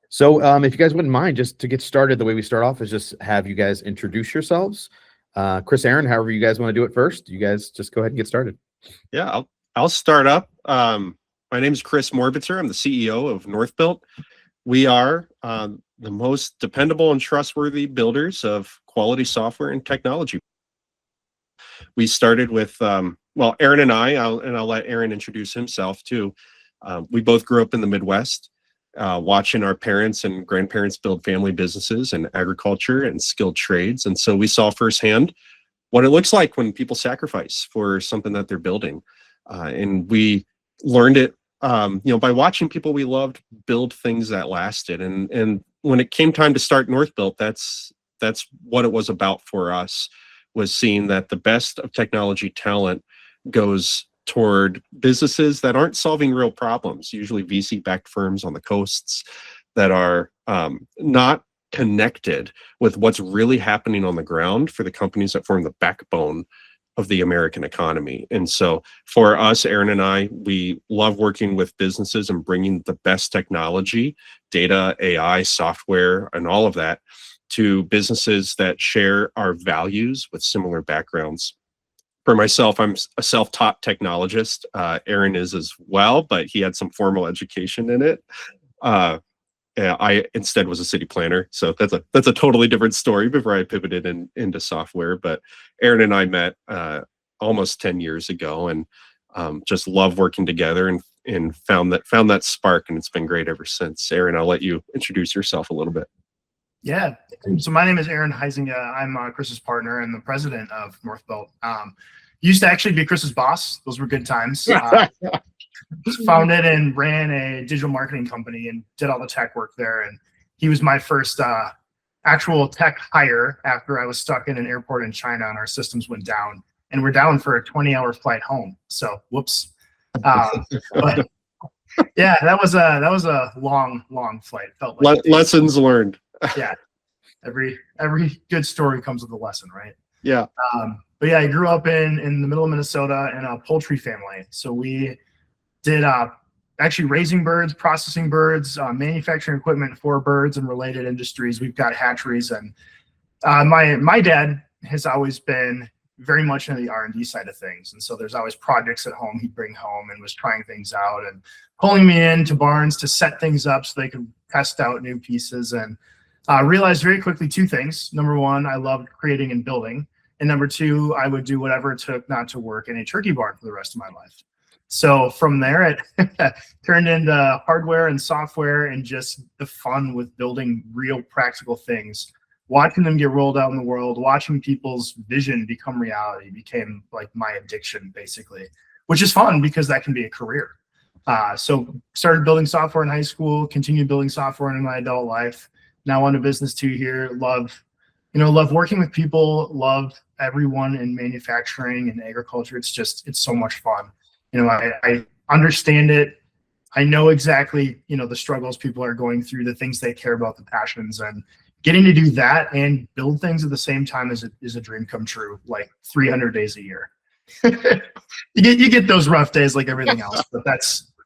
So if you guys wouldn't mind, just to get started, the way we start off is just have you guys introduce yourselves. Chris, Aaron, however you guys want to do it first. You guys just go ahead and get started. Yeah, I'll start up. My name is Chris Moritz. I'm the CEO of NorthBuilt. We are the most dependable and trustworthy builders of quality software and technology. We started with, Aaron and I'll let Aaron introduce himself too. We both grew up in the Midwest, watching our parents and grandparents build family businesses in agriculture and skilled trades. And so we saw firsthand what it looks like when people sacrifice for something that they're building. And we learned it, by watching people we loved build things that lasted. And when it came time to start NorthBuilt, that's what it was about for us, was seeing that the best of technology talent goes toward businesses that aren't solving real problems, usually VC-backed firms on the coasts that are not connected with what's really happening on the ground for the companies that form the backbone of the American economy. And so for us, Aaron and I, we love working with businesses and bringing the best technology, data, AI, software, and all of that to businesses that share our values with similar backgrounds. For myself, I'm a self-taught technologist. Aaron is as well, but he had some formal education in it. I instead was a city planner, so that's a totally different story before I pivoted into software. But Aaron and I met almost 10 years ago, and just love working together and found that spark, and it's been great ever since. Aaron, I'll let you introduce yourself a little bit. Yeah, so my name is Aaron Heising. I'm Chris's partner and the president of NorthBuilt. Used to actually be Chris's boss. Those were good times. Founded and ran a digital marketing company and did all the tech work there. And he was my first actual tech hire after I was stuck in an airport in China and our systems went down. And we're down for a 20-hour flight home. So whoops. But yeah, that was a long flight. Felt like lessons learned. Yeah, every good story comes with a lesson, right? Yeah. But yeah, I grew up in the middle of Minnesota in a poultry family. So we did actually raising birds, processing birds, manufacturing equipment for birds and related industries. We've got hatcheries, and my dad has always been very much into the R&D side of things. And so there's always projects at home he'd bring home and was trying things out and pulling me into barns to set things up so they could test out new pieces. And realized very quickly two things. Number one, I loved creating and building. And number two, I would do whatever it took not to work in a turkey barn for the rest of my life. So from there, it turned into hardware and software and just the fun with building real practical things. Watching them get rolled out in the world, watching people's vision become reality became like my addiction, basically, which is fun because that can be a career. So started building software in high school, continued building software in my adult life. Now on to business two here. Love working with people, love everyone in manufacturing and agriculture. It's so much fun. I understand it. I know exactly, the struggles people are going through, the things they care about, the passions, and getting to do that and build things at the same time is a dream come true, like 300 days a year. you get those rough days like everything else, but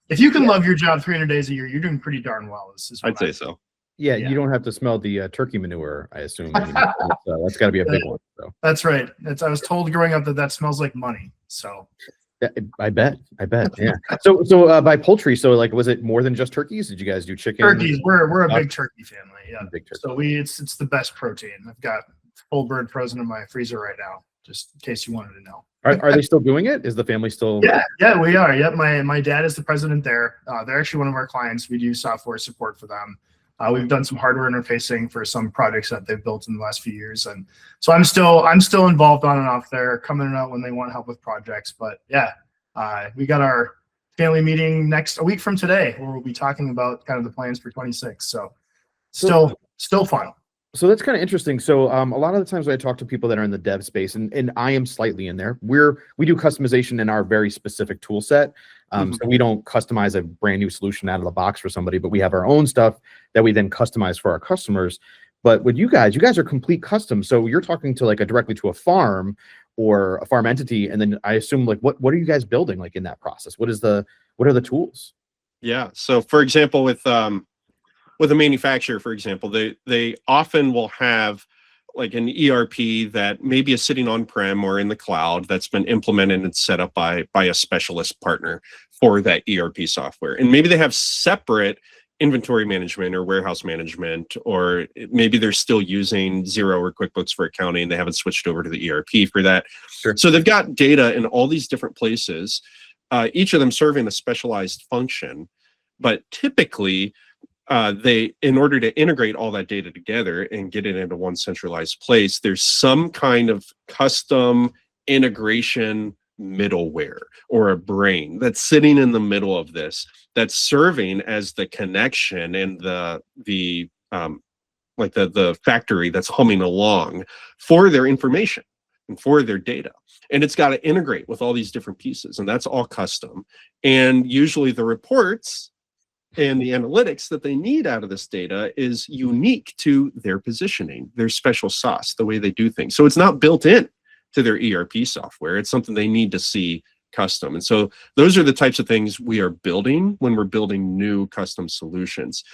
if you can love your job 300 days a year, you're doing pretty darn well. I'd say so. Yeah, you don't have to smell the turkey manure, I assume. That's got to be a big one. So. That's right. I was told growing up that smells like money. So I bet. Yeah. So by poultry, so like, was it more than just turkeys? Did you guys do chicken? Turkeys. We're a big turkey family. Yeah. Big turkey. So it's the best protein. I've got full bird frozen in my freezer right now, just in case you wanted to know. Are they still doing it? Is the family still? Yeah, we are. Yep. My dad is the president there. They're actually one of our clients. We do software support for them. We've done some hardware interfacing for some projects that they've built in the last few years, and so I'm still involved on and off there, coming in and out when they want help with projects. But yeah, we got our family meeting a week from today, where we'll be talking about kind of the plans for 26. So still fun. So that's kind of interesting. So a lot of the times when I talk to people that are in the dev space, and I am slightly in there, we do customization in our very specific tool set. So we don't customize a brand new solution out of the box for somebody, but we have our own stuff that we then customize for our customers. But with you guys are complete custom. So you're talking to directly to a farm or a farm entity, and then I assume what are you guys building in that process? What are the tools? Yeah. So for example, with with a manufacturer, for example, they often will have like an ERP that maybe is sitting on-prem or in the cloud that's been implemented and set up by a specialist partner for that ERP software. And maybe they have separate inventory management or warehouse management, or maybe they're still using Xero or QuickBooks for accounting. They haven't switched over to the ERP for that. Sure. So they've got data in all these different places, each of them serving a specialized function. But typically, in order to integrate all that data together and get it into one centralized place, there's some kind of custom integration middleware or a brain that's sitting in the middle of this, that's serving as the connection and the factory that's humming along for their information and for their data. And it's got to integrate with all these different pieces, and that's all custom. And usually the reports and the analytics that they need out of this data is unique to their positioning, their special sauce, the way they do things. So it's not built in to their ERP software. It's something they need to see custom. And so those are the types of things we are building when we're building new custom solutions.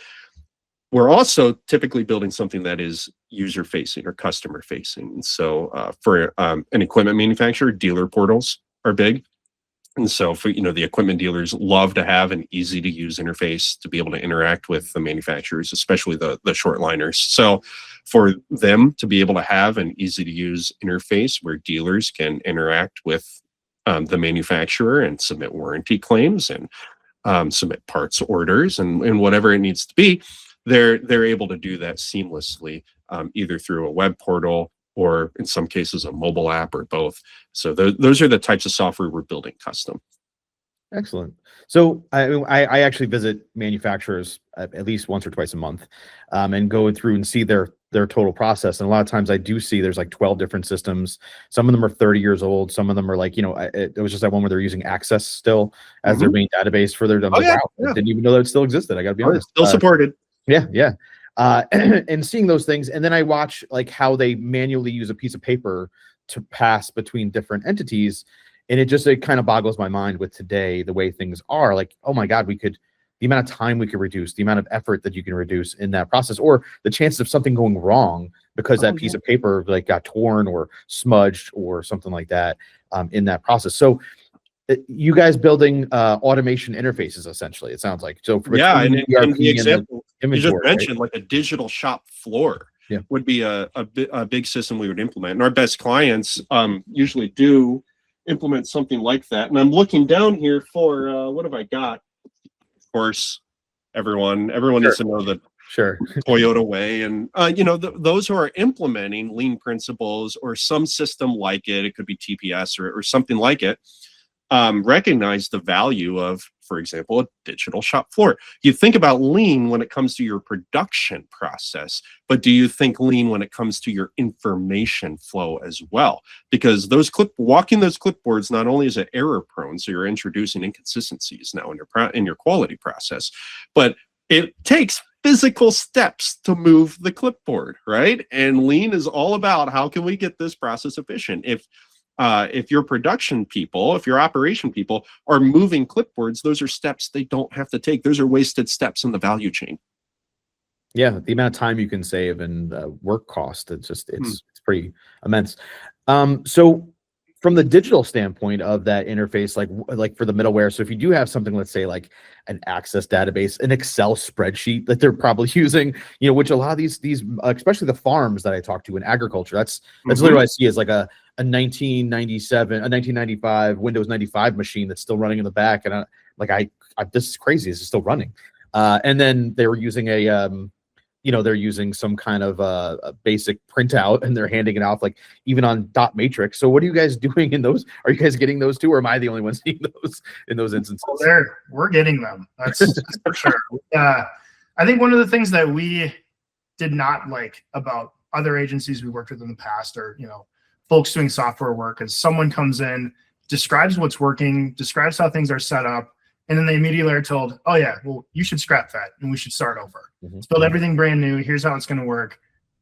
We're also typically building something that is user-facing or customer-facing. And so for an equipment manufacturer, dealer portals are big. And so for, the equipment dealers love to have an easy to use interface to be able to interact with the manufacturers, especially the short liners. So for them to be able to have an easy to use interface where dealers can interact with the manufacturer and submit warranty claims and submit parts orders and whatever it needs to be, they're able to do that seamlessly, either through a web portal or in some cases a mobile app or both. So those are the types of software we're building custom. Excellent. So I actually visit manufacturers at least once or twice a month, and go through and see their total process. And a lot of times I do see there's like 12 different systems. Some of them are 30 years old. Some of them are like, it was just that one where they're using Access still as their main database for their. Wow, I didn't even know that it still existed. I got to be honest. Still supported. Yeah. And seeing those things, and then I watch like how they manually use a piece of paper to pass between different entities, and it kind of boggles my mind with today the way things are. Like, oh my God, the amount of time we could reduce, the amount of effort that you can reduce in that process, or the chances of something going wrong because that piece of paper like got torn or smudged or something like that in that process. So you guys building automation interfaces, essentially, it sounds like. So for and the example you just mentioned, right? like a digital shop floor would be a big system we would implement. And our best clients usually do implement something like that. And I'm looking down here for what have I got? Of course, everyone needs to know the Toyota way. And those who are implementing lean principles or some system like it could be TPS or something like it, recognize the value of, for example, a digital shop floor. You think about lean when it comes to your production process, but do you think lean when it comes to your information flow as well? Because walking those clipboards not only is it error prone, so you're introducing inconsistencies now in your quality process, but it takes physical steps to move the clipboard, right? And lean is all about how can we get this process efficient. If your production people, if your operation people are moving clipboards, those are steps they don't have to take. Those are wasted steps in the value chain. Yeah, the amount of time you can save and work cost, it's pretty immense. So from the digital standpoint of that interface, like for the middleware, so if you do have something, let's say like an Access database, an Excel spreadsheet that they're probably using, which a lot of these especially the farms that I talk to in agriculture, that's literally what I see as like a 1995 Windows 95 machine that's still running in the back, and this is crazy. This is still running. And then they were using they're using some kind of a basic printout, and they're handing it off like even on dot matrix. So what are you guys doing in those? Are you guys getting those too, or am I the only one seeing those in those instances? We're getting them. That's for sure. I think one of the things that we did not like about other agencies we worked with in the past, or folks doing software work, is someone comes in, describes what's working, describes how things are set up, and then they immediately are told, oh yeah, well, you should scrap that and we should start over. Let's build everything brand new. Here's how it's going to work.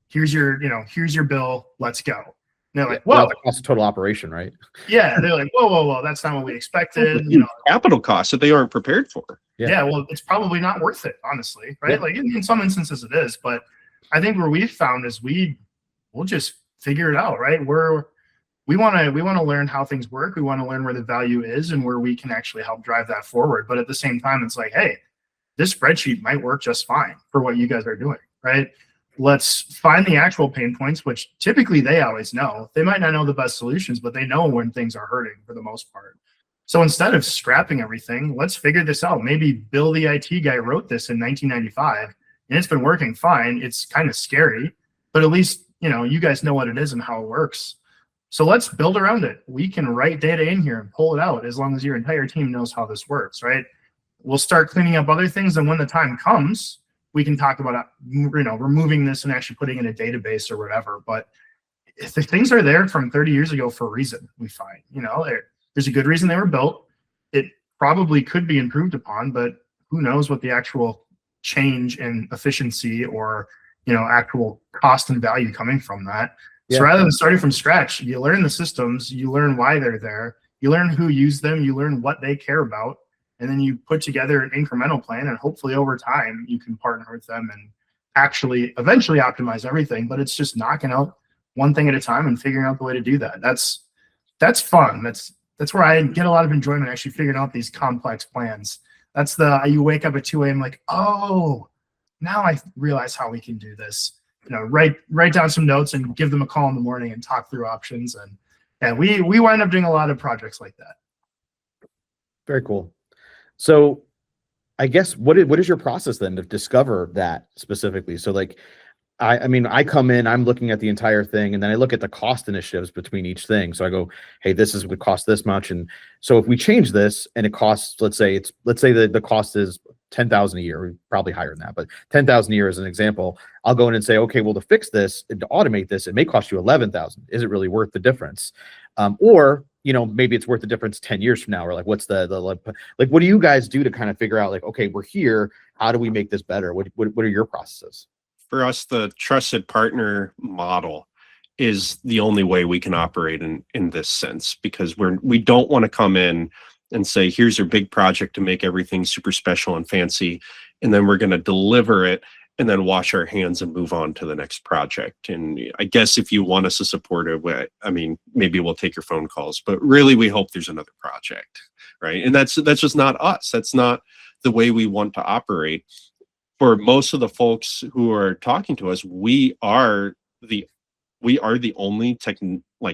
Here's your bill. Let's go. And they're like, whoa. That's a total operation, right? Yeah. They're like, whoa. That's not what we expected. Capital costs that they aren't prepared for. Yeah, well, it's probably not worth it, honestly, right? Yeah. Like in some instances it is, but I think where we've found is we'll just figure it out, right? We want to learn how things work. We want to learn where the value is and where we can actually help drive that forward. But at the same time, it's like, hey, this spreadsheet might work just fine for what you guys are doing, right? Let's find the actual pain points, which typically they always know. They might not know the best solutions, but they know when things are hurting for the most part. So instead of scrapping everything, let's figure this out. Maybe Bill, the IT guy, wrote this in 1995 and it's been working fine. It's kind of scary, but at least, you guys know what it is and how it works. So let's build around it. We can write data in here and pull it out as long as your entire team knows how this works, right? We'll start cleaning up other things. And when the time comes, we can talk about, removing this and actually putting in a database or whatever. But if the things are there from 30 years ago for a reason, we find, there's a good reason they were built. It probably could be improved upon, but who knows what the actual change in efficiency or, actual cost and value coming from that. Yeah. So rather than starting from scratch, you learn the systems, you learn why they're there, you learn who used them, you learn what they care about, and then you put together an incremental plan, and hopefully over time you can partner with them and actually eventually optimize everything. But it's just knocking out one thing at a time and figuring out the way to do that. That's fun. That's where I get a lot of enjoyment, actually figuring out these complex plans. That's you wake up at 2 a.m. like, oh, now I realize how we can do this. Write down some notes and give them a call in the morning and talk through options. And yeah, we wind up doing a lot of projects like that. Very cool. So I guess what is your process then to discover that specifically? So like, I come in, I'm looking at the entire thing, and then I look at the cost initiatives between each thing. So I go, hey, this would cost this much. And so if we change this and it costs, let's say the cost is 10,000 a year, probably higher than that, but 10,000 a year as an example, I'll go in and say, okay, well, to fix this and to automate this, it may cost you 11,000. Is it really worth the difference? Or maybe it's worth the difference 10 years from now, or like, what's the what do you guys do to kind of figure out like, okay, we're here, how do we make this better? What are your processes? For us, the trusted partner model is the only way we can operate in this sense, because we don't want to come in and say, here's your big project to make everything super special and fancy, and then we're going to deliver it and then wash our hands and move on to the next project. And I guess if you want us to support it, maybe we'll take your phone calls, but really we hope there's another project, right? And that's just not us. That's not the way we want to operate. For most of the folks who are talking to us, we are the only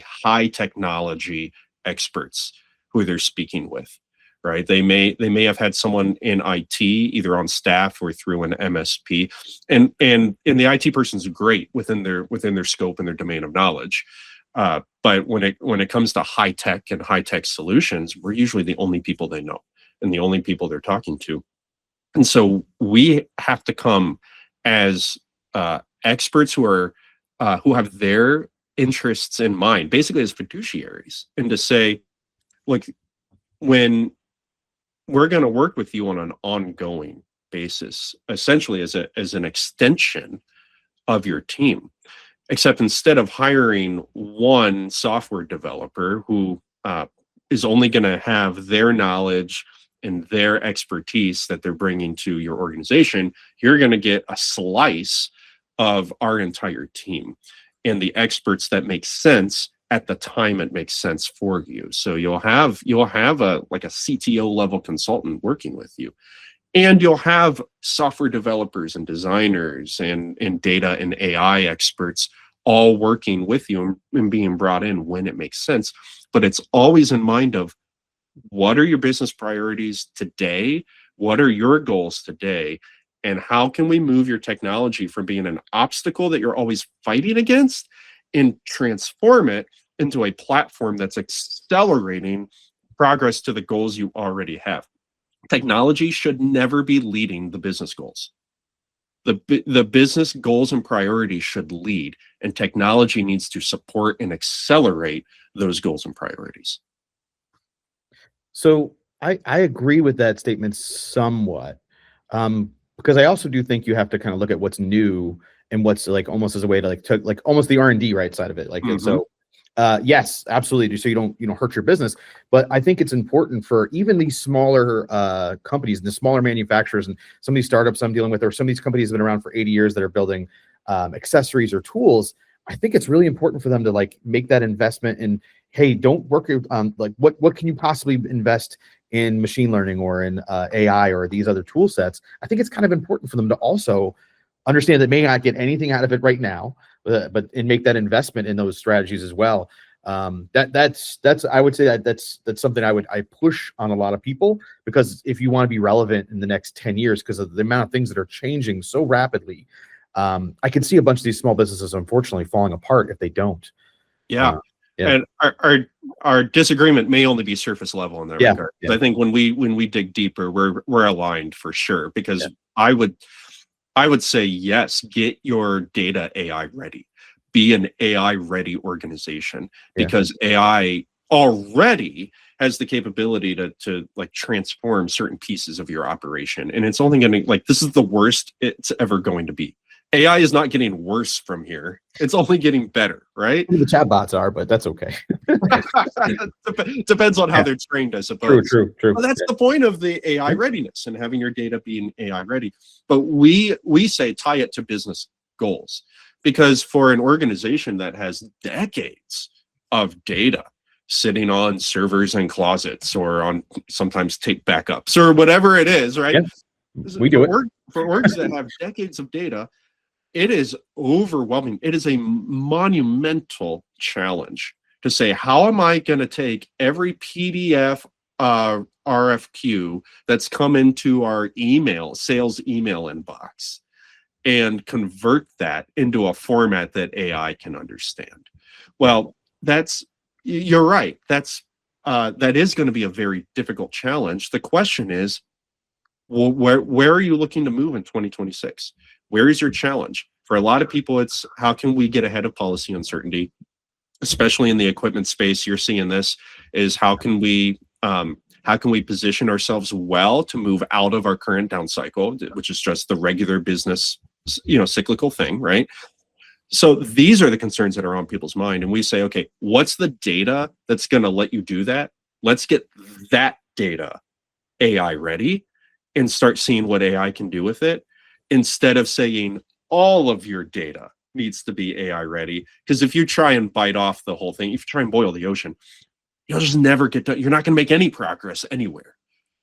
high technology experts who they're speaking with, right? They may have had someone in IT either on staff or through an MSP, and the IT person's great within their scope and their domain of knowledge. But when it comes to high tech and high tech solutions, we're usually the only people they know and the only people they're talking to. And so we have to come as experts who have their interests in mind, basically as fiduciaries, and to say, look, when we're going to work with you on an ongoing basis, essentially as an extension of your team, except instead of hiring one software developer who is only going to have their knowledge and their expertise that they're bringing to your organization, you're going to get a slice of our entire team and the experts that make sense at the time it makes sense for you. So you'll have a CTO level consultant working with you, and you'll have software developers and designers and data and AI experts all working with you and being brought in when it makes sense. But it's always in mind of, what are your business priorities today? What are your goals today? And how can we move your technology from being an obstacle that you're always fighting against and transform it into a platform that's accelerating progress to the goals you already have? Technology should never be leading the business goals. The business goals and priorities should lead, and technology needs to support and accelerate those goals and priorities. So I agree with that statement somewhat, because I also do think you have to kind of look at what's new and what's like almost as a way to like almost the R&D right side of it. Like, and so Yes, absolutely. So you don't, hurt your business. But I think it's important for even these smaller companies and the smaller manufacturers and some of these startups I'm dealing with, or some of these companies have been around for 80 years that are building accessories or tools. I think it's really important for them to like make that investment in, hey, don't work on like what can you possibly invest in machine learning or in AI or these other tool sets. I think it's kind of important for them to also understand that may not get anything out of it right now, but and make that investment in those strategies as well. That's I would say that's something I push on a lot of people, because if you want to be relevant in the next 10 years, because of the amount of things that are changing so rapidly, I can see a bunch of these small businesses unfortunately falling apart if they don't. Yeah. Yeah. And our disagreement may only be surface level in that regard. Yeah. I think when we dig deeper, we're aligned for sure, because I would say, yes, get your data AI ready. Be an AI ready organization, because AI already has the capability to like transform certain pieces of your operation. And it's only going to, like, this is the worst it's ever going to be. AI is not getting worse from here. It's only getting better, right? The chatbots are, but that's okay. Depends on how they're trained, I suppose. True. Well, that's the point of the AI readiness and having your data being AI ready. But we say tie it to business goals, because for an organization that has decades of data sitting on servers and closets, or on sometimes tape backups or whatever it is, right? Yeah, we do it. For orgs that have decades of data, it is overwhelming. It is a monumental challenge to say, how am I going to take every PDF RFQ that's come into our sales email inbox and convert that into a format that AI can understand? Well, you're right. That is going to be a very difficult challenge. The question is, well, where are you looking to move in 2026? Where is your challenge? For a lot of people, it's how can we get ahead of policy uncertainty, especially in the equipment space. You're seeing this is how can we position ourselves well to move out of our current down cycle, which is just the regular business, cyclical thing, right? So these are the concerns that are on people's mind. And we say, okay, what's the data that's going to let you do that? Let's get that data AI ready and start seeing what AI can do with it, instead of saying all of your data needs to be AI ready. Because if you try and bite off the whole thing, if you try and boil the ocean, you'll just never get done. You're not going to make any progress anywhere.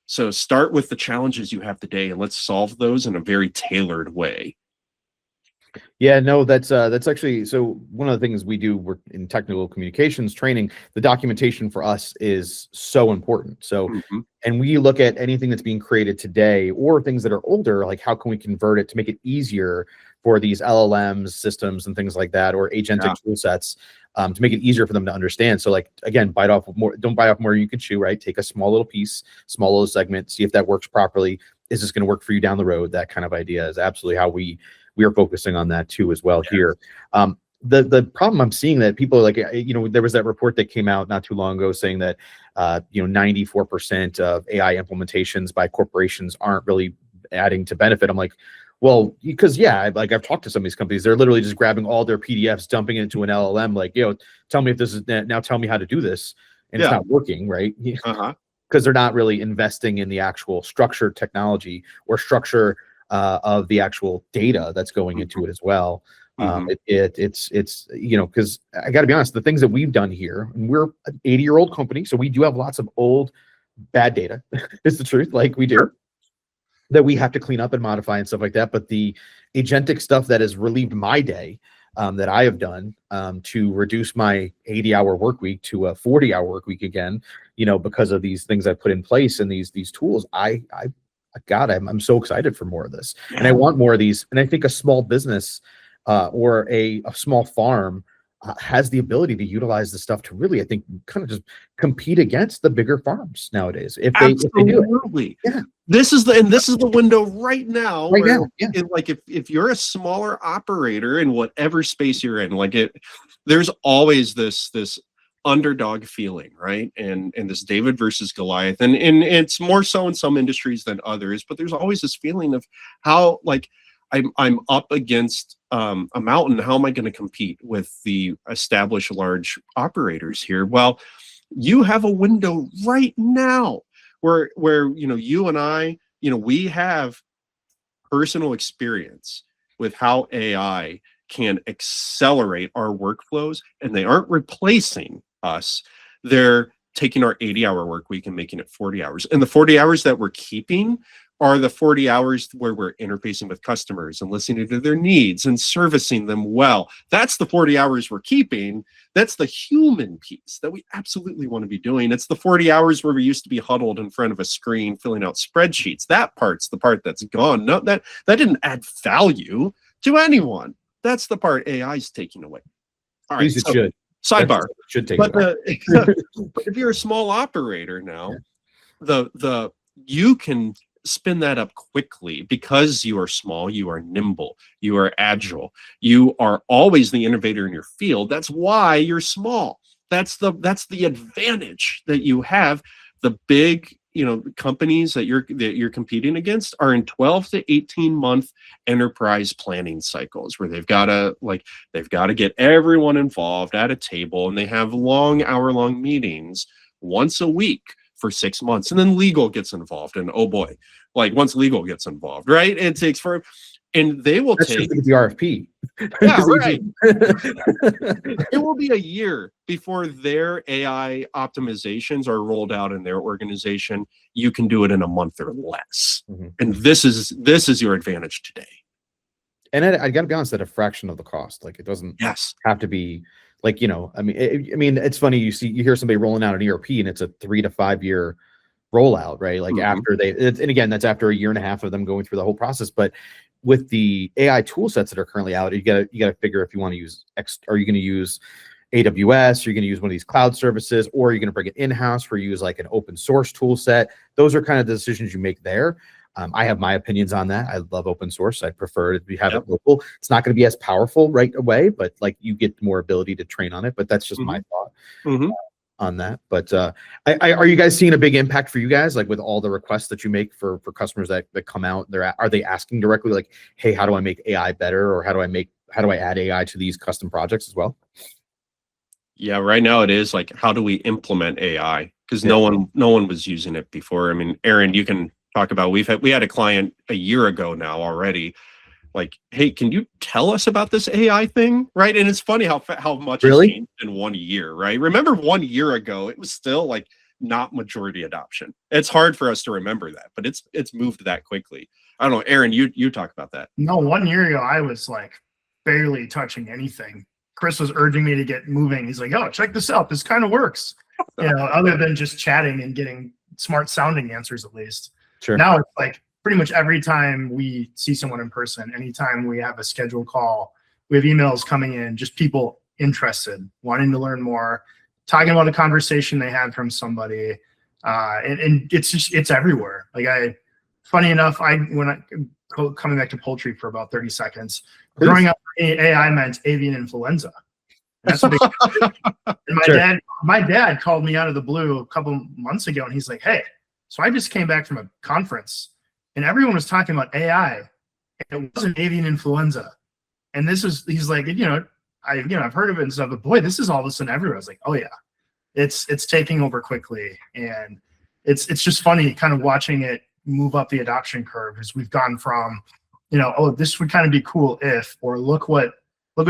So start with the challenges you have today, and let's solve those in a very tailored way. Yeah, no, that's actually, so one of the things we do, we're in technical communications training, the documentation for us is so important. So, and we look at anything that's being created today or things that are older, like how can we convert it to make it easier for these LLMs systems and things like that, or agentic tool sets, to make it easier for them to understand. So like, again, don't bite off more you can chew, right? Take a small little piece, small little segment, see if that works properly. Is this going to work for you down the road? That kind of idea is absolutely how we are focusing on that too as well here. The problem I'm seeing that people are like, there was that report that came out not too long ago saying that 94% of AI implementations by corporations aren't really adding to benefit. I'm like, well, because I've talked to some of these companies, they're literally just grabbing all their PDFs, dumping it into an LLM, like, tell me if this is, now tell me how to do this, and it's not working, right? Because they're not really investing in the actual structured technology or structure of the actual data that's going into it as well. It's because I got to be honest, the things that we've done here, and we're an 80-year-old company, so we do have lots of old bad data. Is the truth, like we do, that we have to clean up and modify and stuff like that. But the agentic stuff that has relieved my day, that I have done to reduce my 80-hour work week to a 40-hour work week again, because of these things I put in place and these tools, I'm so excited for more of this, and I want more of these. And I think a small business or a small farm has the ability to utilize the stuff to really, I think, kind of just compete against the bigger farms nowadays. If they do it. Yeah. This is the window right now. If you're a smaller operator in whatever space you're in, there's always this underdog feeling, right? And this David versus Goliath, and it's more so in some industries than others, but there's always this feeling of how I'm up against a mountain, how am I going to compete with the established large operators here? Well, you have a window right now where you and I, we have personal experience with how AI can accelerate our workflows, and they aren't replacing us. They're taking our 80-hour work week and making it 40 hours. And the 40 hours that we're keeping are the 40 hours where we're interfacing with customers and listening to their needs and servicing them well. That's the 40 hours we're keeping. That's the human piece that we absolutely want to be doing. It's the 40 hours where we used to be huddled in front of a screen filling out spreadsheets. That part's the part that's gone. No, that didn't add value to anyone. That's the part AI is taking away. All right, It should. Sidebar. Should take But it. but if you're a small operator now, you can spin that up quickly because you are small, you are nimble, you are agile, you are always the innovator in your field. That's why you're small. That's the advantage that you have. The big companies that you're competing against are in 12 to 18 month enterprise planning cycles where they've got to get everyone involved at a table, and they have hour-long meetings once a week for 6 months, and then legal gets involved, and oh boy, once legal gets involved, right, it takes and they will take the RFP. Yeah, right. It will be a year before their AI optimizations are rolled out in their organization. You can do it in a month or less. Mm-hmm. And this is your advantage today. And I got to be honest, at a fraction of the cost. It doesn't have to be I mean, it's funny. You hear somebody rolling out an ERP, and it's a 3 to 5 year rollout, right? After and again, that's after a year and a half of them going through the whole process. But with the AI tool sets that are currently out, you got to figure if you want to use are you going to use AWS, are you going to use one of these cloud services, or are you going to bring it in-house where you use an open source tool set? Those are kind of the decisions you make there. I have my opinions on that. I love open source. I prefer to have it local. It's not going to be as powerful right away, but you get more ability to train on it. But that's just my thought on that. But are you guys seeing a big impact for you guys, with all the requests that you make for customers that come out? Are they asking directly hey, how do I make AI better, or how do I add AI to these custom projects as well? Yeah, right now it is how do we implement AI? Because no one was using it before. I mean, Aaron, you can talk about, we had a client a year ago now already, hey, can you tell us about this AI thing, right? And it's funny how much has changed in 1 year, right? Remember 1 year ago, it was still not majority adoption. It's hard for us to remember that, but it's moved that quickly. I don't know, Aaron, you talk about that. No, 1 year ago, I was barely touching anything. Chris was urging me to get moving. He's like, "Oh, check this out. This kind of works." Other than just chatting and getting smart sounding answers, at least. Sure. Now it's pretty much every time we see someone in person, anytime we have a scheduled call, we have emails coming in, just people interested, wanting to learn more, talking about a conversation they had from somebody. And it's everywhere. Funny enough, coming back to poultry for about 30 seconds, growing up, AI meant avian influenza. That's a big and my dad called me out of the blue a couple months ago, and he's like, "Hey, so I just came back from a conference, and everyone was talking about AI, and it wasn't avian influenza." And he's like, I've heard of it and stuff, but boy, this is all of a sudden everywhere. I was like, oh yeah, it's taking over quickly, and it's just funny kind of watching it move up the adoption curve, as we've gone from, oh, this would kind of be cool if, or look what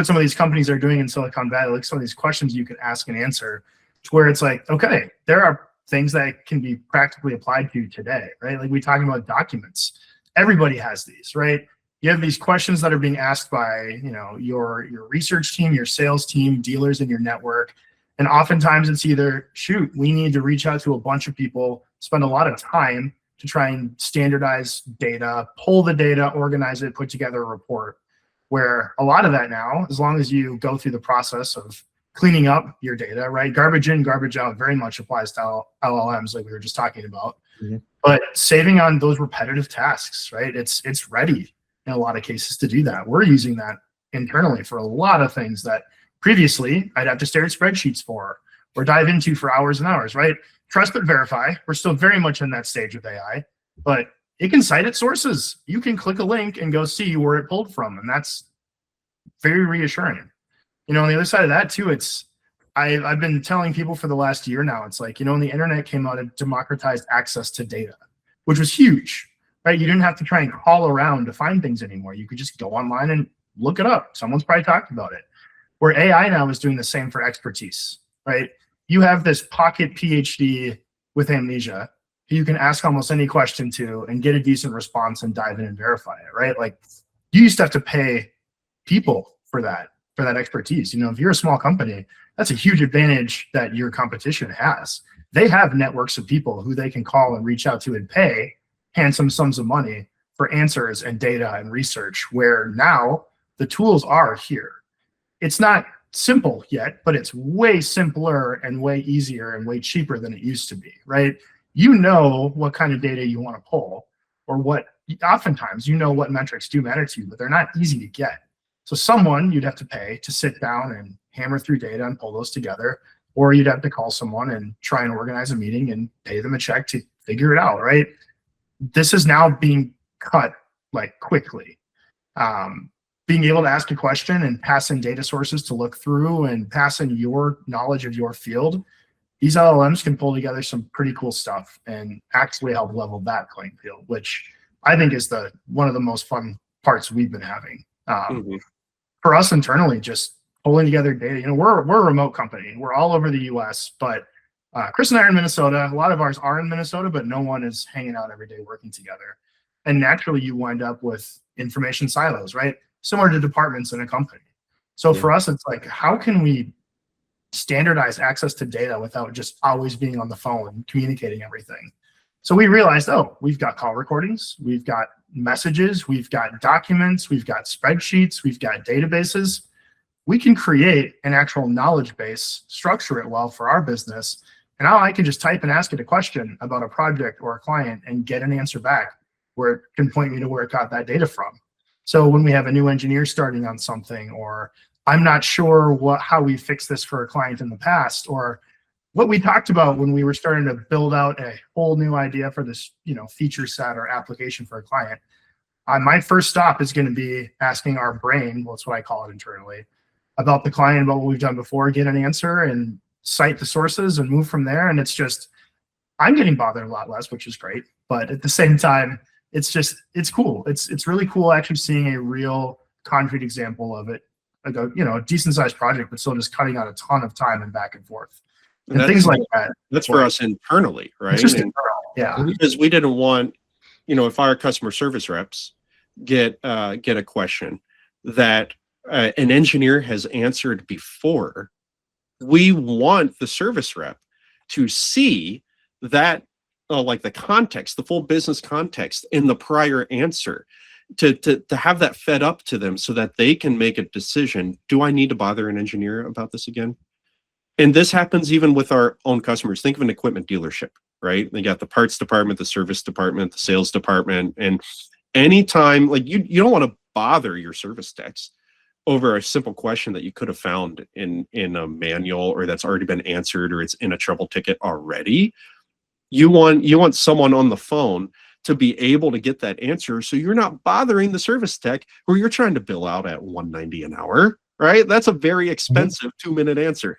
some of these companies are doing in Silicon Valley, some of these questions you can ask and answer, to where it's okay, there are things that can be practically applied to today, right? We talking about documents. Everybody has these, right? You have these questions that are being asked by, your research team, your sales team, dealers in your network. And oftentimes it's either, shoot, we need to reach out to a bunch of people, spend a lot of time to try and standardize data, pull the data, organize it, put together a report, where a lot of that now, as long as you go through the process of cleaning up your data, right? Garbage in, garbage out very much applies to LLMs, like we were just talking about. Mm-hmm. But saving on those repetitive tasks, right? It's ready in a lot of cases to do that. We're using that internally for a lot of things that previously I'd have to stare at spreadsheets for, or dive into for hours and hours, right? Trust but verify. We're still very much in that stage with AI, but it can cite its sources. You can click a link and go see where it pulled from. And that's very reassuring. On the other side of that too, I've been telling people for the last year now, it's like, when the internet came out, it democratized access to data, which was huge, right? You didn't have to try and call around to find things anymore. You could just go online and look it up. Someone's probably talked about it. Where AI now is doing the same for expertise, right? You have this pocket PhD with amnesia who you can ask almost any question to and get a decent response and dive in and verify it, right? Like, you used to have to pay people for that expertise. If you're a small company, that's a huge advantage that your competition has. They have networks of people who they can call and reach out to and pay handsome sums of money for answers and data and research, where now the tools are here. It's not simple yet, but it's way simpler and way easier and way cheaper than it used to be, right? What kind of data you want to pull, or oftentimes what metrics do matter to you, but they're not easy to get. So someone you'd have to pay to sit down and hammer through data and pull those together, or you'd have to call someone and try and organize a meeting and pay them a check to figure it out, right? This is now being cut like quickly. Being able to ask a question and pass in data sources to look through and pass in your knowledge of your field, these LLMs can pull together some pretty cool stuff and actually help level that playing field, which I think is one of the most fun parts we've been having. For us internally, just pulling together data. We're a remote company. We're all over the US, but Chris and I are in Minnesota. A lot of ours are in Minnesota, but no one is hanging out every day working together. And naturally, you wind up with information silos, right? Similar to departments in a company. So for us, it's like, how can we standardize access to data without just always being on the phone and communicating everything? So we realized, we've got call recordings, we've got messages, we've got documents, we've got spreadsheets, we've got databases. We can create an actual knowledge base, structure it well for our business. And now I can just type and ask it a question about a project or a client and get an answer back where it can point me to where it got that data from. So when we have a new engineer starting on something, or I'm not sure how we fixed this for a client in the past, or what we talked about when we were starting to build out a whole new idea for this, feature set or application for a client, my first stop is going to be asking our brain, well, that's what I call it internally, about the client, about what we've done before, get an answer and cite the sources and move from there. And it's just, I'm getting bothered a lot less, which is great. But at the same time, it's cool. It's really cool actually seeing a real concrete example of it, like a decent sized project, but still just cutting out a ton of time and back and forth. And things like that. That's for us internally, right? It's just internal, yeah. Because we didn't want, if our customer service reps get a question that an engineer has answered before, we want the service rep to see that, like the context, the full business context in the prior answer, to have that fed up to them so that they can make a decision. Do I need to bother an engineer about this again? And this happens even with our own customers. Think of an equipment dealership, right? They got the parts department, the service department, the sales department. And anytime, like you don't want to bother your service techs over a simple question that you could have found in a manual, or that's already been answered, or it's in a trouble ticket already. You want someone on the phone to be able to get that answer, so you're not bothering the service tech who you're trying to bill out at $190 an hour, right? That's a very expensive 2-minute answer.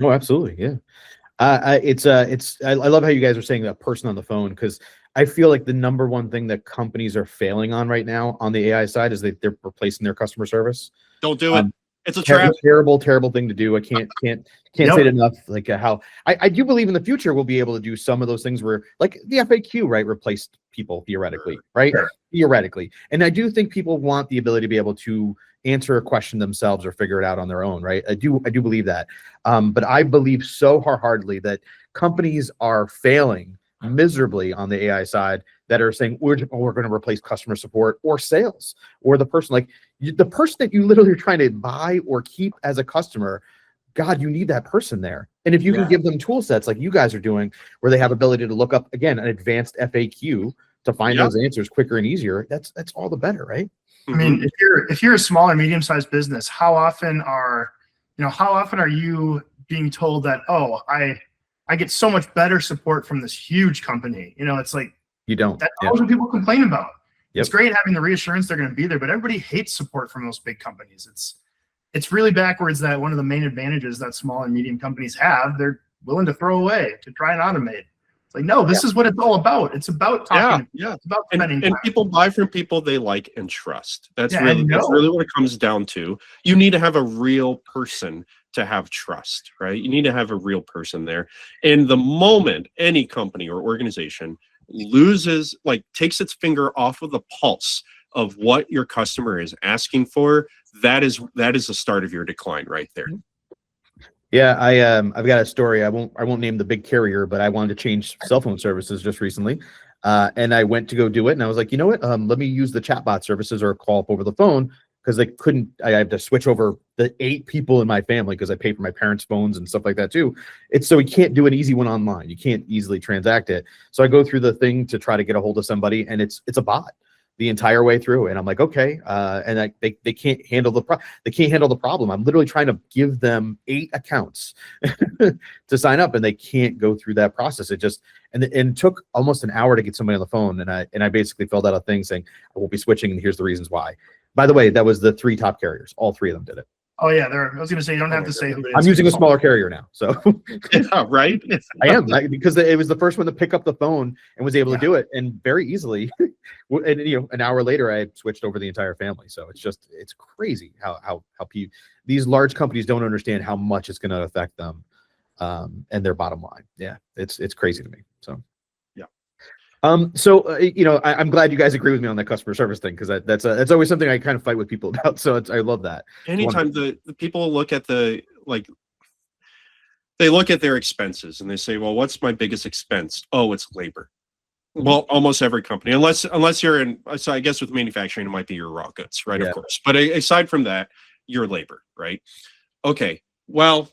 Oh, absolutely, yeah. I love how you guys are saying that person on the phone, because I feel like the number one thing that companies are failing on right now on the AI side is that they're replacing their customer service. Don't do it. It's a trap. Terrible thing to do. I can't say it enough. Like how I do believe in the future we'll be able to do some of those things where, like the FAQ, right, replaced people theoretically, right? Sure. Theoretically. And I do think people want the ability to be able to answer a question themselves or figure it out on their own, right? I do believe that. But I believe so wholeheartedly that companies are failing miserably on the AI side that are saying we're going to replace customer support or sales, or the person the person that you literally are trying to buy or keep as a customer. God, you need that person there. And if you can give them tool sets like you guys are doing, where they have ability to look up, again, an advanced FAQ to find those answers quicker and easier, that's all the better, right? I mean, if you're a small or medium-sized business, how often are you being told that, I get so much better support from this huge company? It's like, you don't. That's always what people complain about. Yep. It's great having the reassurance they're going to be there, but everybody hates support from those big companies. It's really backwards that one of the main advantages that small and medium companies have, they're willing to throw away to try and automate. It's like, no, this is what it's all about. It's about talking. Yeah. It's about And spending time. people buy from people they like and trust. That's Yeah, that's really what it comes down to. You need to have a real person to have trust, right? You need to have a real person there. And the moment any company or organization loses, like takes its finger off of the pulse of what your customer is asking for, that is the start of your decline right there. Yeah, I've got a story. I won't name the big carrier, but I wanted to change cell phone services just recently. And I went to go do it, and I was like, you know what? Let me use the chatbot services or call up over the phone, because I had to switch over the 8 people in my family because I pay for my parents' phones and stuff like that too. So we can't do an easy one online. You can't easily transact it. So I go through the thing to try to get a hold of somebody, and it's a bot the entire way through. And I'm like, okay. And they can't handle the problem. I'm literally trying to give them 8 accounts to sign up, and they can't go through that process. It took almost an hour to get somebody on the phone. And I basically filled out a thing saying, I won't be switching, and here's the reasons why. By the way, that was the 3 top carriers. All 3 of them did it. Oh yeah, I was going to say, you don't have to say who it is. I'm using a smaller carrier now, so Yeah, right. I am, because it was the first one to pick up the phone and was able to do it, and very easily. And an hour later, I switched over the entire family. So it's crazy how these large companies don't understand how much it's going to affect them, and their bottom line. Yeah, it's crazy to me. So. I'm glad you guys agree with me on that customer service thing, because that's always something I kind of fight with people about. So I love that. Anytime the people look at they look at their expenses and they say, well, what's my biggest expense? Oh, it's labor. Well, almost every company, unless you're in, so I guess with manufacturing, it might be your raw goods, right? Yeah. Of course. But aside from that, your labor, right? Okay. Well,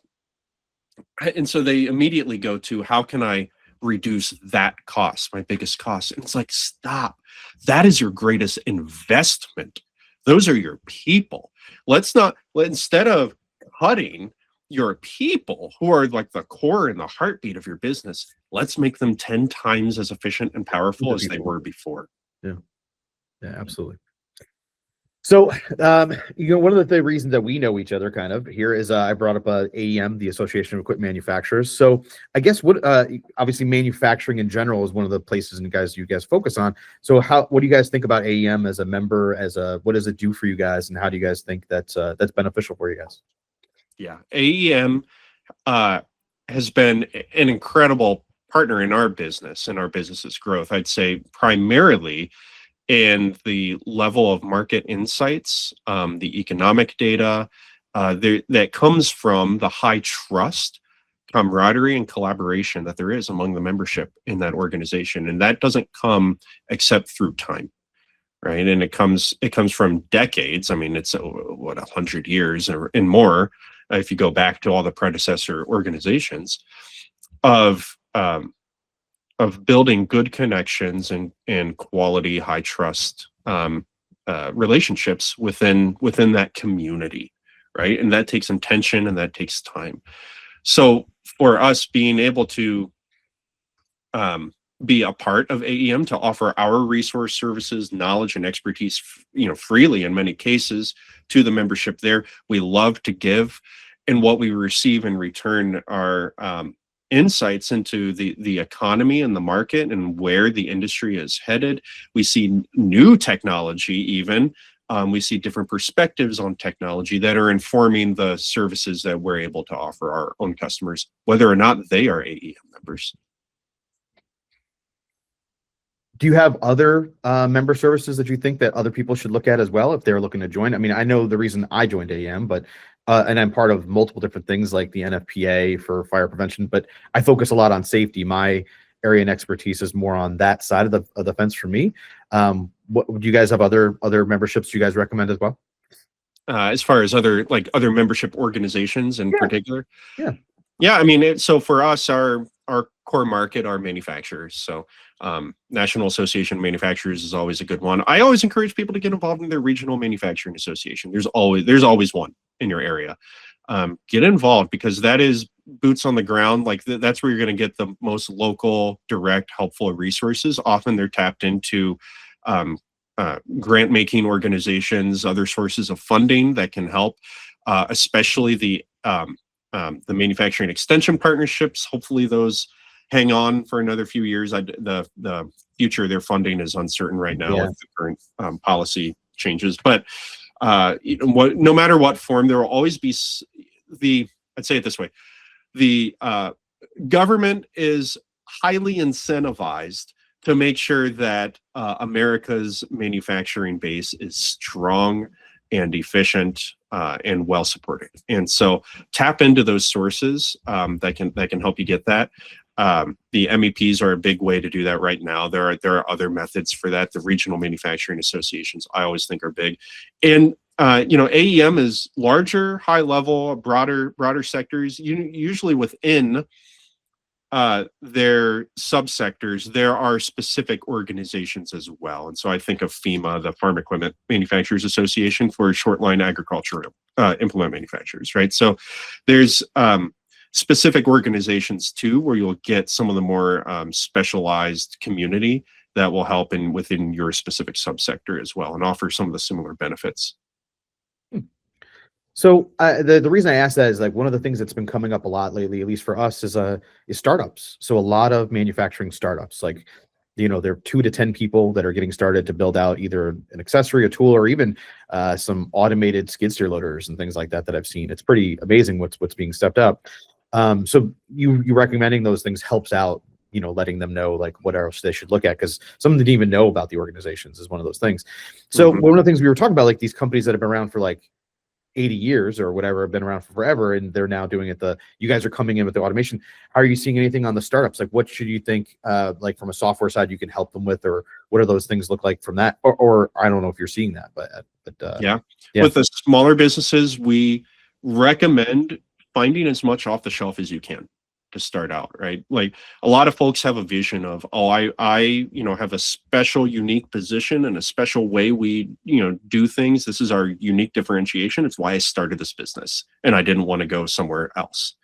and so they immediately go to, how can I reduce that cost, my biggest cost? And it's like, stop. That is your greatest investment. Those are your people. Instead of cutting your people, who are like the core and the heartbeat of your business, let's make them 10 times as efficient and powerful as they were before. Yeah, absolutely. So, one of the reasons that we know each other kind of here is I brought up AEM, the Association of Equipment Manufacturers. So I guess obviously manufacturing in general is one of the places you guys focus on. So what do you guys think about AEM as a member, what does it do for you guys, and how do you guys think that's beneficial for you guys? Yeah, AEM has been an incredible partner in our business and our business's growth. I'd say primarily in the level of market insights, the economic data that comes from the high trust, camaraderie, and collaboration that there is among the membership in that organization. And that doesn't come except through time, right? And it comes from decades. I mean, it's 100 years and more, if you go back to all the predecessor organizations of building good connections and quality, high trust relationships within that community, right? And that takes intention and that takes time. So for us, being able to be a part of AEM, to offer our resource services, knowledge, and expertise, freely in many cases to the membership there, we love to give, and what we receive in return are insights into the economy and the market and where the industry is headed. We see new technology even. We see different perspectives on technology that are informing the services that we're able to offer our own customers, whether or not they are AEM members. Do you have other member services that you think that other people should look at as well if they're looking to join? I mean, I know the reason I joined AEM, but and I'm part of multiple different things like the NFPA for fire prevention, but I focus a lot on safety. My area and expertise is more on that side of the fence for me. What do you guys have other memberships you guys recommend as well? As far as other membership organizations in particular? Yeah. I mean, so for us, our core market are manufacturers. So National Association of Manufacturers is always a good one. I always encourage people to get involved in their regional manufacturing association. There's always one in your area. Get involved, because that is boots on the ground. Like that's where you're going to get the most local, direct, helpful resources. Often they're tapped into grant making organizations, other sources of funding that can help, especially the manufacturing extension partnerships. Hopefully those hang on for another few years. The future of their funding is uncertain right now with the current policy changes. But no matter what form, there will always be I'd say it this way, the government is highly incentivized to make sure that America's manufacturing base is strong and efficient and well supported. And so tap into those sources that can help you get that. The MEPs are a big way to do that right now. There are other methods for that. The regional manufacturing associations, I always think, are big. And AEM is larger, high level, broader sectors. Usually within their subsectors, there are specific organizations as well. And so I think of FEMA, the Farm Equipment Manufacturers Association, for short line agricultural implement manufacturers, right? So there's specific organizations too, where you'll get some of the more specialized community that will help within your specific subsector as well and offer some of the similar benefits. So the reason I asked that is, like, one of the things that's been coming up a lot lately, at least for us, is startups. So a lot of manufacturing startups, like, there are 2 to 10 people that are getting started to build out either an accessory, a tool, or even some automated skid steer loaders and things like that I've seen. It's pretty amazing what's being stepped up. So you recommending those things helps out, letting them know like what else they should look at, because some of them didn't even know about the organizations is one of those things. So one of the things we were talking about, like these companies that have been around for like 80 years or whatever, have been around for forever, and they're now doing it. You guys are coming in with the automation. How are you seeing anything on the startups? Like, what should you think, like from a software side, you can help them with, or what do those things look like from that? Or I don't know if you're seeing that, but yeah. With the smaller businesses, we recommend finding as much off the shelf as you can to start out, right? Like, a lot of folks have a vision of, I have a special, unique position and a special way we, do things. This is our unique differentiation. It's why I started this business, and I didn't want to go somewhere else.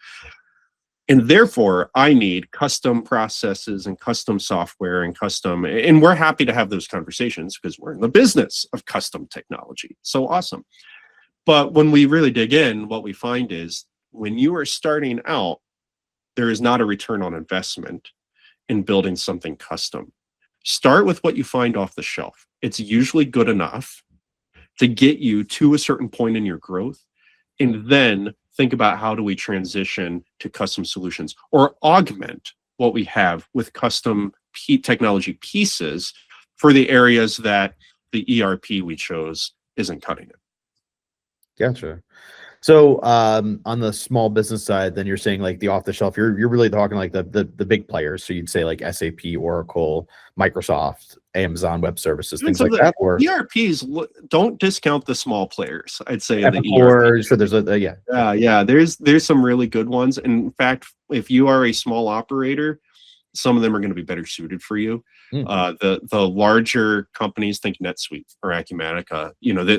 And therefore, I need custom processes and custom software and we're happy to have those conversations because we're in the business of custom technology. So awesome. But when we really dig in, what we find is when you are starting out, there is not a return on investment in building something custom. Start with what you find off the shelf. It's usually good enough to get you to a certain point in your growth, and then think about how do we transition to custom solutions or augment what we have with custom technology pieces for the areas that the ERP we chose isn't cutting it. Gotcha. So on the small business side, then you're saying like the off the shelf, you're really talking like the big players. So you'd say like SAP, Oracle, Microsoft, Amazon Web Services, things like that. Or ERPs, don't discount the small players. I'd say so there's there's some really good ones. And in fact, if you are a small operator, some of them are going to be better suited for you. The larger companies, think NetSuite or Acumatica,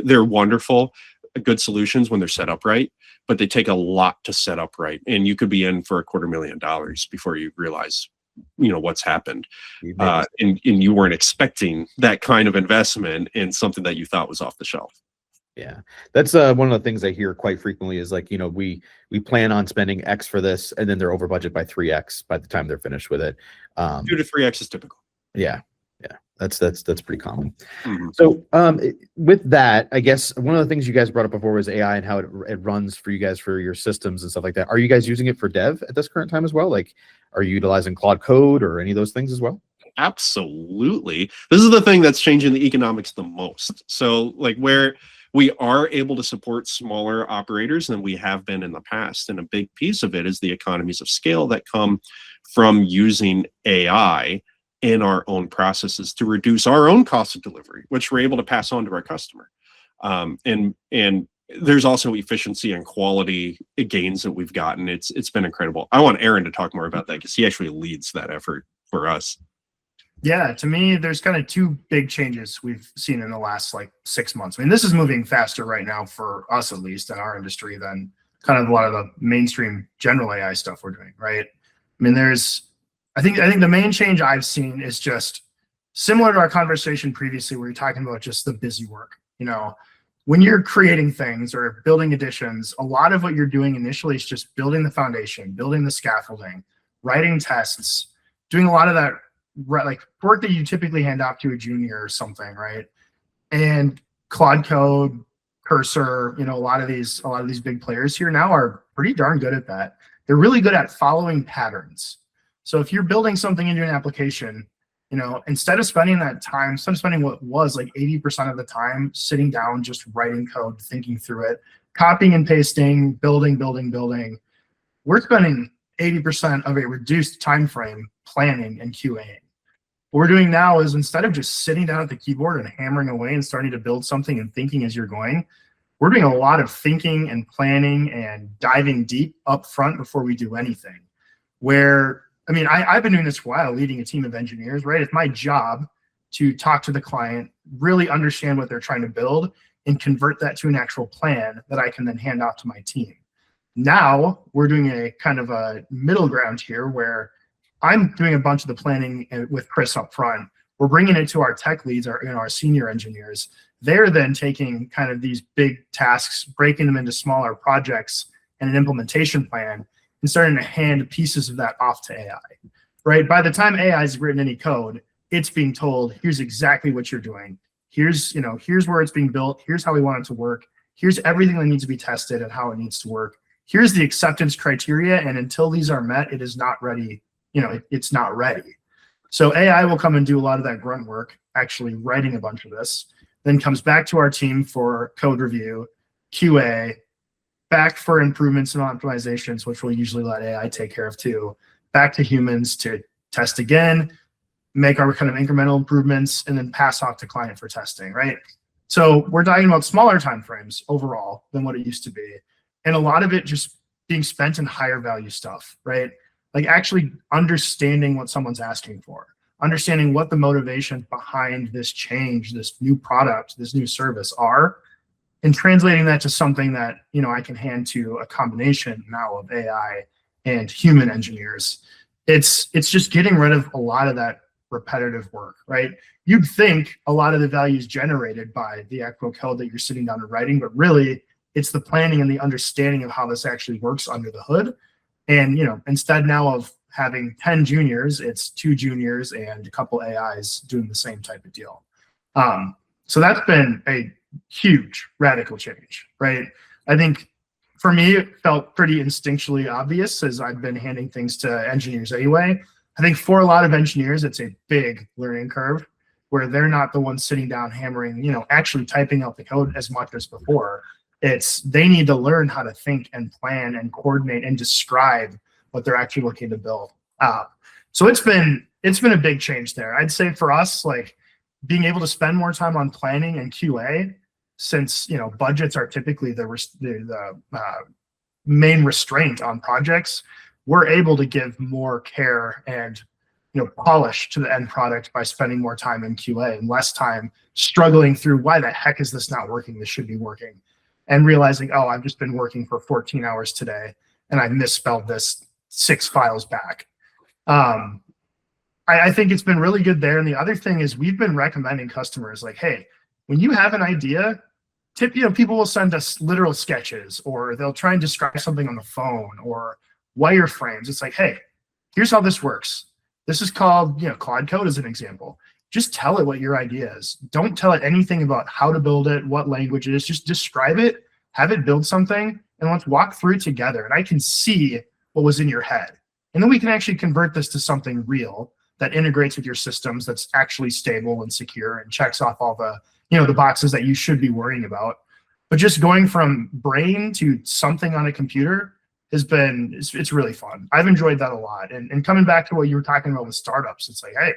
they're wonderful. Good solutions when they're set up right, but they take a lot to set up right, and you could be in for $250,000 before you realize what's happened, and you weren't expecting that kind of investment in something that you thought was off the shelf. Yeah, that's one of the things I hear quite frequently is like, we plan on spending X for this, and then they're over budget by 3X by the time they're finished with it. 2 to 3X is typical. Yeah. That's pretty common. So with that, I guess one of the things you guys brought up before was AI and how it runs for you guys for your systems and stuff like that. Are you guys using it for dev at this current time as well? Like, are you utilizing Claude Code or any of those things as well? Absolutely. This is the thing that's changing the economics the most. So like where we are able to support smaller operators than we have been in the past. And a big piece of it is the economies of scale that come from using AI in our own processes to reduce our own cost of delivery, which we're able to pass on to our customer. And there's also efficiency and quality gains that we've gotten. It's been incredible. I want Aaron to talk more about that because he actually leads that effort for us. Yeah, to me, there's kind of 2 big changes we've seen in the last 6 months. I mean, this is moving faster right now for us, at least in our industry, than kind of a lot of the mainstream general AI stuff we're doing, right? I mean, I think the main change I've seen is just similar to our conversation previously, where you're talking about just the busy work. When you're creating things or building additions, a lot of what you're doing initially is just building the foundation, building the scaffolding, writing tests, doing a lot of that like work that you typically hand off to a junior or something, right? And Claude Code, Cursor, a lot of these big players here now are pretty darn good at that. They're really good at following patterns. So if you're building something into an application, instead of spending what was like 80% of the time sitting down, just writing code, thinking through it, copying and pasting, building, we're spending 80% of a reduced time frame planning and QAing. What we're doing now is, instead of just sitting down at the keyboard and hammering away and starting to build something and thinking as you're going, we're doing a lot of thinking and planning and diving deep up front before we do anything. I've been doing this for a while, leading a team of engineers, right? It's my job to talk to the client, really understand what they're trying to build, and convert that to an actual plan that I can then hand off to my team. Now we're doing a kind of a middle ground here, where I'm doing a bunch of the planning with Chris up front. We're bringing it to our tech leads, our senior engineers. They're then taking kind of these big tasks, breaking them into smaller projects and an implementation plan, and starting to hand pieces of that off to AI, right? By the time AI has written any code, it's being told, here's exactly what you're doing. Here's where it's being built. Here's how we want it to work. Here's everything that needs to be tested and how it needs to work. Here's the acceptance criteria. And until these are met, it is not ready. It's not ready. So AI will come and do a lot of that grunt work, actually writing a bunch of this, then comes back to our team for code review, QA, back for improvements and optimizations, which we'll usually let AI take care of too, back to humans to test again, make our kind of incremental improvements, and then pass off to client for testing, right? So we're talking about smaller timeframes overall than what it used to be. And a lot of it just being spent in higher value stuff, right? Like actually understanding what someone's asking for, understanding what the motivations behind this change, this new product, this new service are, and translating that to something that, I can hand to a combination now of AI and human engineers. It's just getting rid of a lot of that repetitive work, right? You'd think a lot of the value is generated by the actual code that you're sitting down and writing, but really it's the planning and the understanding of how this actually works under the hood. And, instead now of having 10 juniors, it's 2 juniors and a couple AIs doing the same type of deal. So that's been a huge radical change, right? I think for me, it felt pretty instinctually obvious, as I've been handing things to engineers anyway. I think for a lot of engineers, it's a big learning curve where they're not the ones sitting down hammering, actually typing out the code as much as before. They need to learn how to think and plan and coordinate and describe what they're actually looking to build. So it's been a big change there. I'd say for us, like being able to spend more time on planning and QA, since budgets are typically the main restraint on projects, we're able to give more care and polish to the end product by spending more time in QA and less time struggling through why the heck is this not working? This should be working. And realizing, oh, I've just been working for 14 hours today and I misspelled this 6 files back. I think it's been really good there. And the other thing is we've been recommending customers like, hey, when you have an idea, people will send us literal sketches, or they'll try and describe something on the phone or wireframes. It's like, hey, here's how this works. This is called, Claude Code as an example. Just tell it what your idea is. Don't tell it anything about how to build it, what language it is. Just describe it, have it build something, and let's walk through it together. And I can see what was in your head. And then we can actually convert this to something real that integrates with your systems, that's actually stable and secure and checks off all the, the boxes that you should be worrying about. But just going from brain to something on a computer it's really fun. I've enjoyed that a lot. And coming back to what you were talking about with startups, it's like, hey,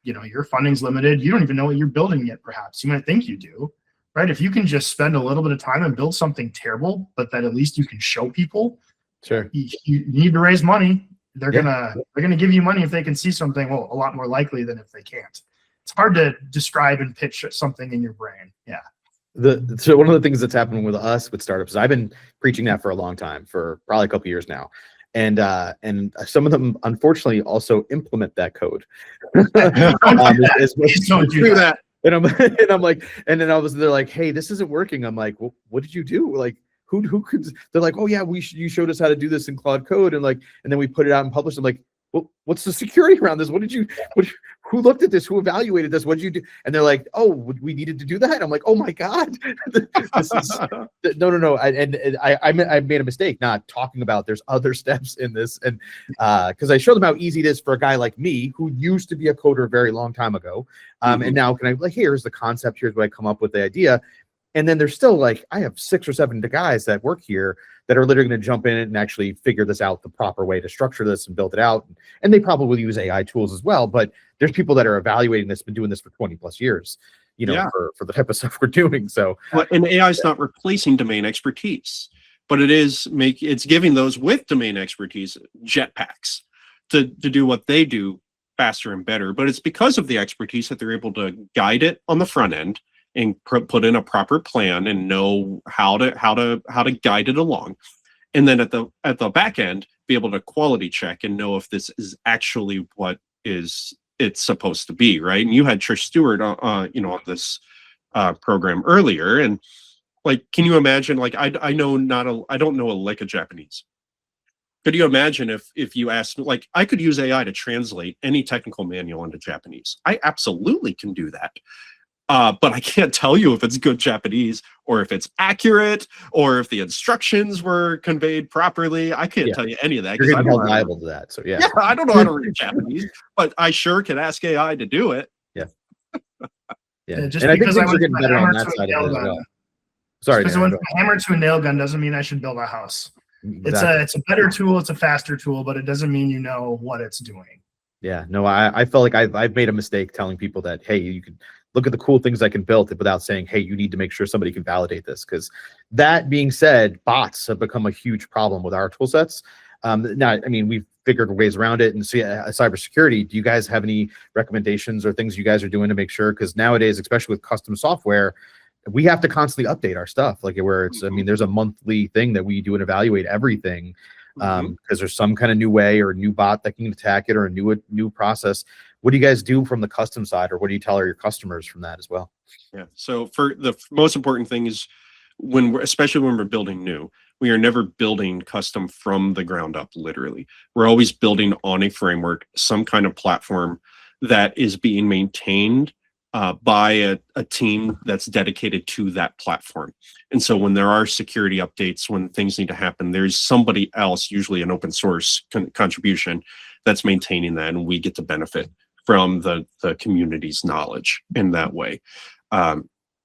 your funding's limited. You don't even know what you're building yet, perhaps. You might think you do, right? If you can just spend a little bit of time and build something terrible, but that at least you can show people, sure. You need to raise money. They're gonna give you money if they can see something. Well, a lot more likely than if they can't. It's hard to describe and pitch something in your brain. Yeah. So one of the things that's happened with us with startups is I've been preaching that for a long time, for probably a couple of years now. and some of them unfortunately also implement that code. Don't do that. And I'm like, and then they're like, hey, this isn't working. I'm like, well, what did you do? Like, who could? They're like, oh yeah, you showed us how to do this in Claude Code, and then we put it out and published. I'm like, well, what's the security around this? Who looked at this? Who evaluated this? What did you do? And they're like, oh, we needed to do that. I'm like, oh my god, this is no. I made a mistake not talking about there's other steps in this, and because I showed them how easy it is for a guy like me who used to be a coder a very long time ago, and now can I like, here's the concept, here's what I come up with the idea. And then there's still like, I have 6 or 7 guys that work here that are literally going to jump in and actually figure this out the proper way to structure this and build it out. And they probably use AI tools as well. But there's people that are evaluating this, been doing this for 20 plus years, for the type of stuff we're doing. So, and AI is not replacing domain expertise, but it's giving those with domain expertise jetpacks to do what they do faster and better. But it's because of the expertise that they're able to guide it on the front end and put in a proper plan and know how to guide it along, and then at the back end be able to quality check and know if this is actually what it's supposed to be, right? And you had Trish Stewart on this program earlier, and like, can you imagine? Like, I don't know a lick of Japanese. Could you imagine if you asked me, like, I could use AI to translate any technical manual into Japanese? I absolutely can do that. But I can't tell you if it's good Japanese or if it's accurate or if the instructions were conveyed properly. I can't tell you any of that. You're getting held liable to that. So yeah, I don't know how to read Japanese, but I sure can ask AI to do it. Yeah. Just and I think because things are getting better on that side of it as well. Sorry, because I went from a hammer to a nail gun doesn't mean I should build a house. Exactly. It's a better tool, it's a faster tool, but it doesn't mean you know what it's doing. Yeah, no, I felt like I've made a mistake telling people that, hey, you can look at the cool things I can build without saying, hey, you need to make sure somebody can validate this. Because that being said, bots have become a huge problem with our tool sets. Now, I mean, we've figured ways around it. And so cybersecurity, do you guys have any recommendations or things you guys are doing to make sure? Because nowadays, especially with custom software, we have to constantly update our stuff. Like where it's, I mean, there's a monthly thing that we do and evaluate everything. Because there's some kind of new way or new bot that can attack it or a new process. What do you guys do from the custom side, or what do you tell your customers from that as well? Yeah. So for the most important thing is especially when we're building new, we are never building custom from the ground up. Literally, we're always building on a framework, some kind of platform that is being maintained by a team that's dedicated to that platform. And so when there are security updates, when things need to happen, there's somebody else, usually an open source contribution, that's maintaining that, and we get to benefit from the community's knowledge in that way.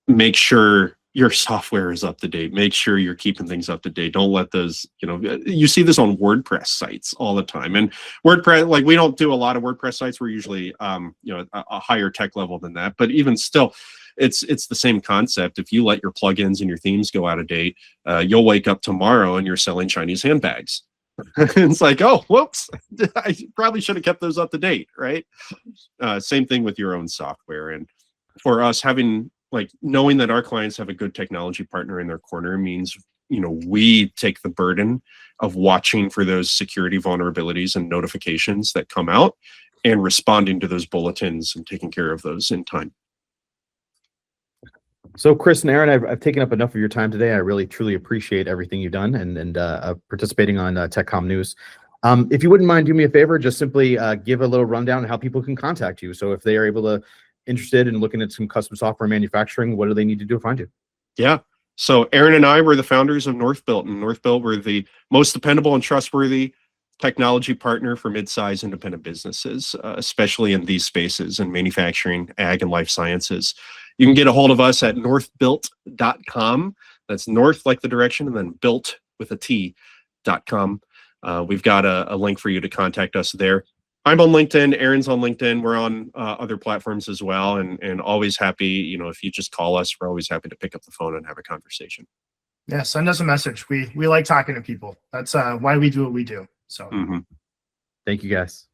Make sure your software is up to date. Make sure you're keeping things up to date. Don't let those, you see this on WordPress sites all the time. And WordPress, like, we don't do a lot of WordPress sites. We're usually, a higher tech level than that. But even still, it's the same concept. If you let your plugins and your themes go out of date, you'll wake up tomorrow and you're selling Chinese handbags. It's like, oh, whoops, I probably should have kept those up to date, right? Same thing with your own software. And for us, knowing that our clients have a good technology partner in their corner means, we take the burden of watching for those security vulnerabilities and notifications that come out and responding to those bulletins and taking care of those in time. So Chris and Aaron, I've taken up enough of your time today. I really, truly appreciate everything you've done and participating on Tech Comm News. If you wouldn't mind, do me a favor, just simply give a little rundown on how people can contact you. So if they are interested in looking at some custom software manufacturing, what do they need to do to find you? Yeah. So Aaron and I were the founders of NorthBuilt, and NorthBuilt were the most dependable and trustworthy technology partner for mid-size independent businesses, especially in these spaces in manufacturing, ag, and life sciences. You can get a hold of us at northbuilt.com. That's north like the direction, and then built with a T.com. We've got a link for you to contact us there. I'm on LinkedIn. Aaron's on LinkedIn. We're on other platforms as well, and always happy. If you just call us, we're always happy to pick up the phone and have a conversation. Yeah, send us a message. We like talking to people. That's why we do what we do. So, Thank you, guys.